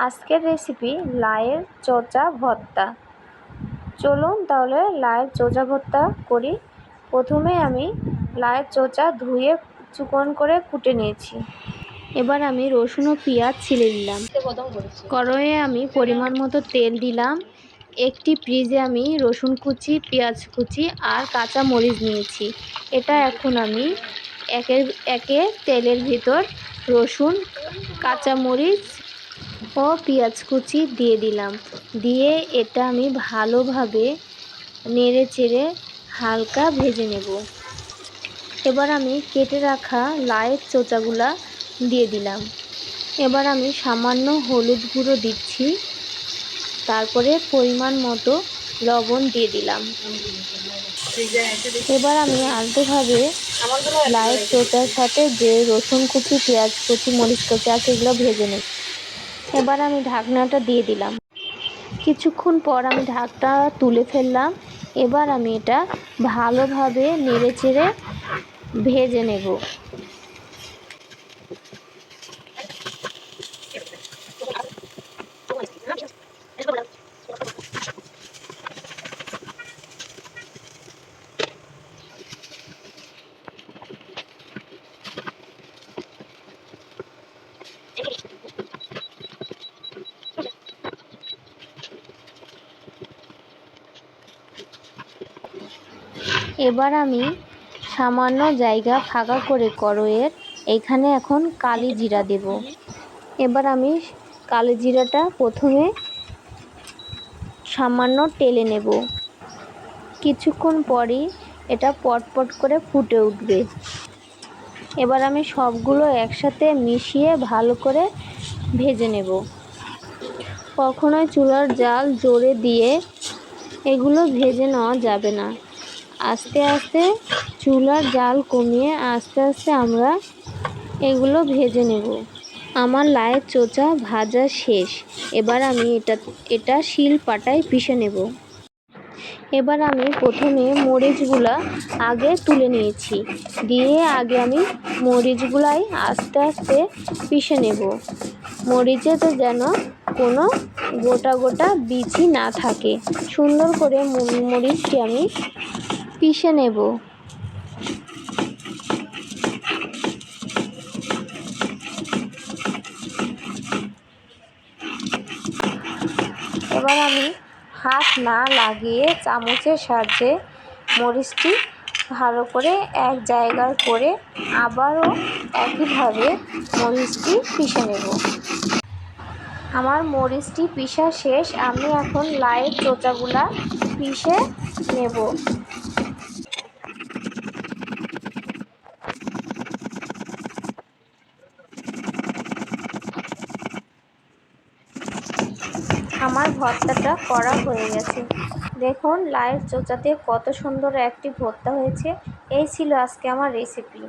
আজকের রেসিপি লাউয়ের চোচা ভর্তা। চলুন তাহলে লাউয়ের চোচা ভর্তা করি। প্রথমে আমি লাউয়ের চোচা ধুয়ে চিকন করে কুটে নিয়েছি। এবার আমি রসুন ও পেঁয়াজ ছিলে দিলাম। কড়াইয়ে আমি পরিমাণ মতো তেল দিলাম। একটি ফ্রিজে আমি রসুন কুচি, পেঁয়াজ কুচি আর কাঁচা মরিচ নিয়েছি। এটা এখন আমি একে একে তেলের ভিতর রসুন, কাঁচা মরিচ ও পেঁয়াজ কুচি দিয়ে দিলাম। দিয়ে এটা আমি ভালোভাবে নেড়ে চেড়ে হালকা ভেজে নেব। এবার আমি কেটে রাখা লাউয়ের চোচাগুলা দিয়ে দিলাম। এবার আমি সামান্য হলুদ গুঁড়ো দিচ্ছি, তারপরে পরিমাণ মতো লবণ দিয়ে দিলাম। এবার আমি আলতোভাবে লাউয়ের চোচার সাথে যে রসুন কুচি, পেঁয়াজ কুচি, মরিচ কুচি আছে এগুলো ভেজে নিই। এবার আমি ঢাকনাটা দিয়ে দিলাম। কিছুক্ষণ পর আমি ঢাকটা তুলে ফেললাম। এবার আমি এটা ভালোভাবে নেড়ে চেড়ে ভেজে নেব। এবার আমি সামান্য জায়গা ফাঁকা করে কড়াইয়ের এখানে এখন কালি জিরা দেব। এবার আমি কালি জিরাটা প্রথমে সামান্য টেলে নেব। কিছুক্ষণ পরই এটা পটপট করে ফুটে উঠবে। এবার আমি সবগুলো একসাথে মিশিয়ে ভালো করে ভেজে নেব। কখনোই চুলার জাল জোরে দিয়ে এগুলো ভেজে নেওয়া যাবে না। আস্তে আস্তে চুলার জাল কমিয়ে আস্তে আস্তে আমরা এগুলো ভেজে নেব। আমার লাউয়ের চোচা ভাজা শেষ। এবার আমি এটা শিলপাটায় পিষে নেব। এবার আমি প্রথমে মরিচগুলা আগে তুলে নিয়েছি। দিয়ে আগে আমি মরিচগুলাই আস্তে আস্তে পিষে নেব। মরিচেতে যেন কোনো গোটা গোটা বিচি না থাকে। সুন্দর করে মরিচটি আমি পিষে নেব। এবার আমি হাত না লাগিয়ে চামচের সাহায্যে মরিচটি ভালো করে এক জায়গায় করে আবারও একইভাবে মরিচটি পিষে নেব। আমার মরিচটি পিষা শেষ। আমি এখন লাউয়ের চোচাগুলা পিষে নেব। আমার ভর্তাটা করা হয়ে গেছে। দেখুন লাউয়ের চোচাতে কত সুন্দর একটি ভর্তা হয়েছে। এই ছিল আজকে আমার রেসিপি।